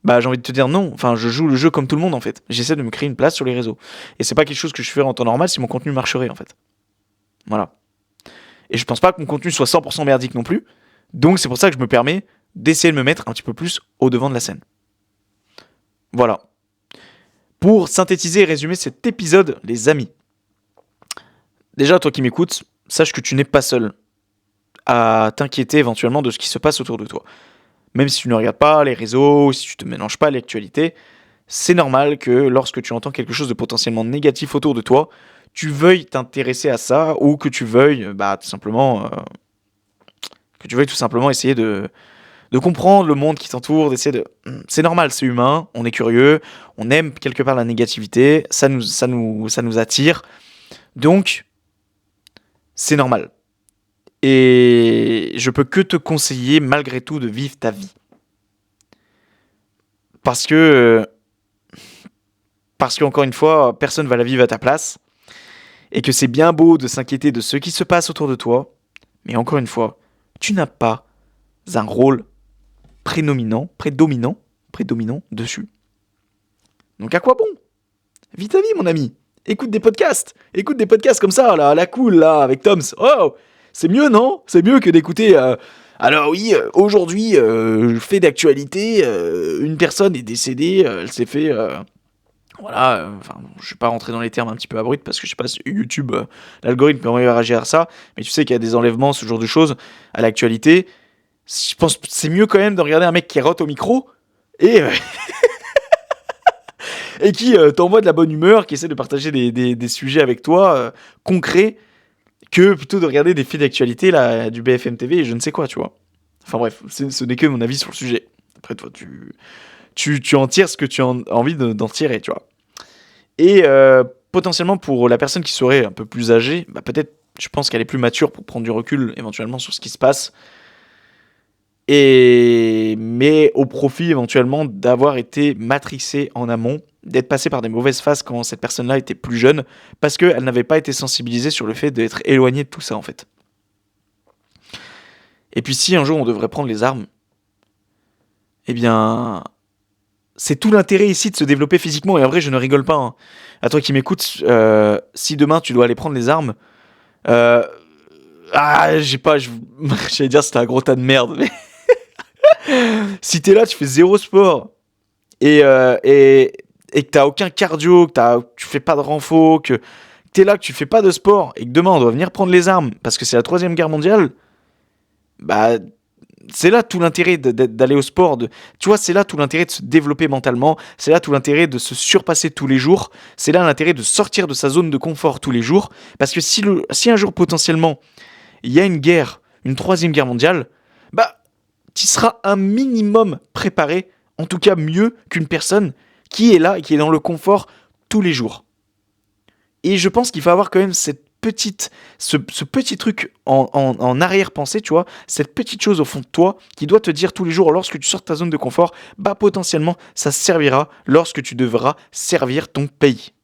Bah, j'ai envie de te dire non. Enfin, je joue le jeu comme tout le monde, en fait. J'essaie de me créer une place sur les réseaux. Et c'est pas quelque chose que je ferais en temps normal si mon contenu marcherait, en fait. Voilà. Et je pense pas que mon contenu soit 100% merdique non plus. Donc, c'est pour ça que je me permets d'essayer de me mettre un petit peu plus au devant de la scène. Voilà. Pour synthétiser et résumer cet épisode, les amis. Déjà, toi qui m'écoutes, sache que tu n'es pas seul à t'inquiéter éventuellement de ce qui se passe autour de toi. Même si tu ne regardes pas les réseaux, si tu te mélanges pas à l'actualité, c'est normal que lorsque tu entends quelque chose de potentiellement négatif autour de toi, tu veuilles t'intéresser à ça ou que tu veuilles tout simplement essayer de comprendre le monde qui t'entoure, d'essayer de... C'est normal, c'est humain, on est curieux, on aime quelque part la négativité, ça nous attire, donc c'est normal. Et je peux que te conseiller malgré tout de vivre ta vie. Parce qu'encore une fois, personne va la vivre à ta place, et que c'est bien beau de s'inquiéter de ce qui se passe autour de toi, mais encore une fois, tu n'as pas un rôle prédominant dessus. Donc à quoi bon? Vis ta vie, mon ami. Écoute des podcasts comme ça, là, à la cool, là, avec Toms. Oh, c'est mieux, non? C'est mieux que d'écouter... Alors oui, aujourd'hui, fait d'actualité, une personne est décédée, elle s'est fait... je vais pas rentrer dans les termes un petit peu abrupts parce que je sais pas si YouTube, l'algorithme comment il va réagir à ça, mais tu sais qu'il y a des enlèvements, ce genre de choses à l'actualité. Je pense que c'est mieux quand même de regarder un mec qui rote au micro et, et qui t'envoie de la bonne humeur, qui essaie de partager des sujets avec toi concrets, que plutôt de regarder des faits d'actualité là, du BFM TV et je ne sais quoi, tu vois. Enfin bref, ce n'est que mon avis sur le sujet. Après toi, tu en tires ce que tu as envie d'en tirer, tu vois. Et potentiellement pour la personne qui serait un peu plus âgée, peut-être, je pense qu'elle est plus mature pour prendre du recul éventuellement sur ce qui se passe. Mais au profit éventuellement d'avoir été matrixée en amont, d'être passée par des mauvaises phases quand cette personne-là était plus jeune, parce qu'elle n'avait pas été sensibilisée sur le fait d'être éloignée de tout ça en fait. Et puis si un jour on devrait prendre les armes, eh bien, c'est tout l'intérêt ici de se développer physiquement, et en vrai je ne rigole pas. Hein. À toi qui m'écoutes, si demain tu dois aller prendre les armes, j'allais dire c'était un gros tas de merde, mais... Si t'es là, tu fais zéro sport et que t'as aucun cardio, tu fais pas de renfo, que t'es là, que tu fais pas de sport et que demain on doit venir prendre les armes parce que c'est la 3e guerre mondiale, c'est là tout l'intérêt d'aller au sport. Tu vois, c'est là tout l'intérêt de se développer mentalement, c'est là tout l'intérêt de se surpasser tous les jours, c'est là l'intérêt de sortir de sa zone de confort tous les jours parce que si un jour potentiellement il y a une guerre, une 3e guerre mondiale, tu seras un minimum préparé, en tout cas mieux qu'une personne qui est là et qui est dans le confort tous les jours. Et je pense qu'il faut avoir quand même ce petit truc en arrière-pensée, tu vois, cette petite chose au fond de toi qui doit te dire tous les jours, lorsque tu sors de ta zone de confort, potentiellement, ça servira lorsque tu devras servir ton pays.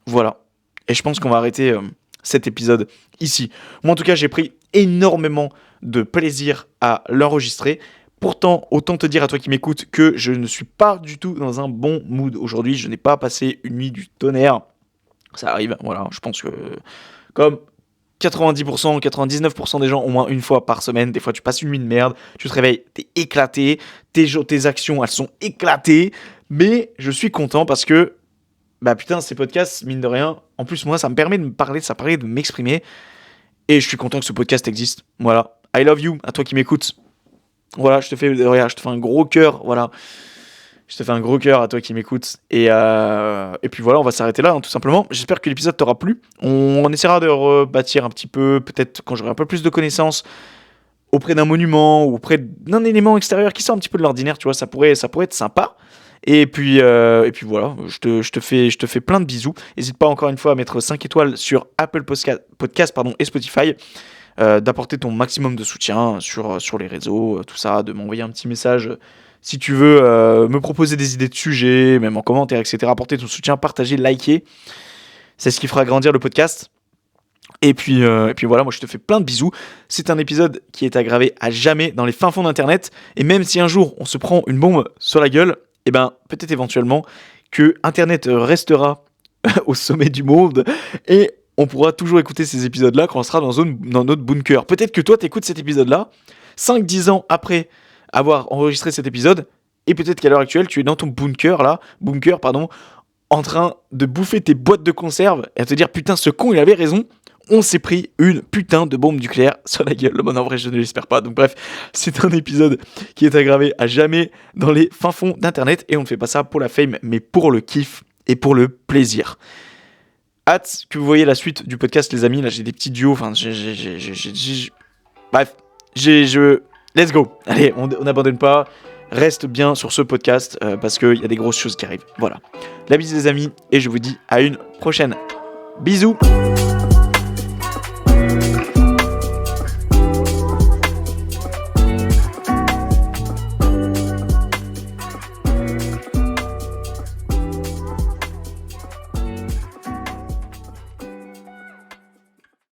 Voilà. Et je pense qu'on va arrêter cet épisode ici. Moi, en tout cas, j'ai pris énormément de plaisir à l'enregistrer. Pourtant, autant te dire à toi qui m'écoutes que je ne suis pas du tout dans un bon mood aujourd'hui. Je n'ai pas passé une nuit du tonnerre. Ça arrive, voilà. Je pense que comme 90%, 99% des gens au moins une fois par semaine, des fois tu passes une nuit de merde, tu te réveilles, t'es éclaté, tes actions elles sont éclatées, mais je suis content parce que ces podcasts, mine de rien, en plus moi ça me permet de me parler, ça permet de m'exprimer. Et je suis content que ce podcast existe. Voilà. I love you, à toi qui m'écoutes. Voilà, je te fais un gros cœur. Voilà. Je te fais un gros cœur à toi qui m'écoutes. Et puis voilà, on va s'arrêter là, hein, tout simplement. J'espère que l'épisode t'aura plu. On essaiera de rebâtir un petit peu, peut-être quand j'aurai un peu plus de connaissances, auprès d'un monument ou auprès d'un élément extérieur qui sort un petit peu de l'ordinaire, tu vois. Ça pourrait être sympa. Et puis voilà, je te fais plein de bisous. N'hésite pas encore une fois à mettre 5 étoiles sur Apple Podcast et Spotify, d'apporter ton maximum de soutien sur les réseaux, tout ça, de m'envoyer un petit message si tu veux me proposer des idées de sujets, même en commentaire, etc. Apporter ton soutien, partager, liker. C'est ce qui fera grandir le podcast. Et puis voilà, moi je te fais plein de bisous. C'est un épisode qui est à graver à jamais dans les fins fonds d'internet. Et même si un jour on se prend une bombe sur la gueule, peut-être éventuellement que Internet restera au sommet du monde et on pourra toujours écouter ces épisodes-là quand on sera dans notre bunker. Peut-être que toi, t'écoutes cet épisode-là 5-10 ans après avoir enregistré cet épisode et peut-être qu'à l'heure actuelle, tu es dans ton bunker, en train de bouffer tes boîtes de conserve et à te dire « Putain, ce con, il avait raison, on s'est pris une putain de bombe nucléaire sur la gueule. Bon, en vrai, je ne l'espère pas. Donc bref, c'est un épisode qui est aggravé à jamais dans les fins fonds d'internet, et on ne fait pas ça pour la fame, mais pour le kiff et pour le plaisir. Hâte que vous voyez la suite du podcast, les amis. Là, j'ai des petits duos. Enfin, bref, let's go. Allez, on n'abandonne pas. Reste bien sur ce podcast parce qu'il y a des grosses choses qui arrivent. Voilà. La bise, les amis, et je vous dis à une prochaine. Bisous.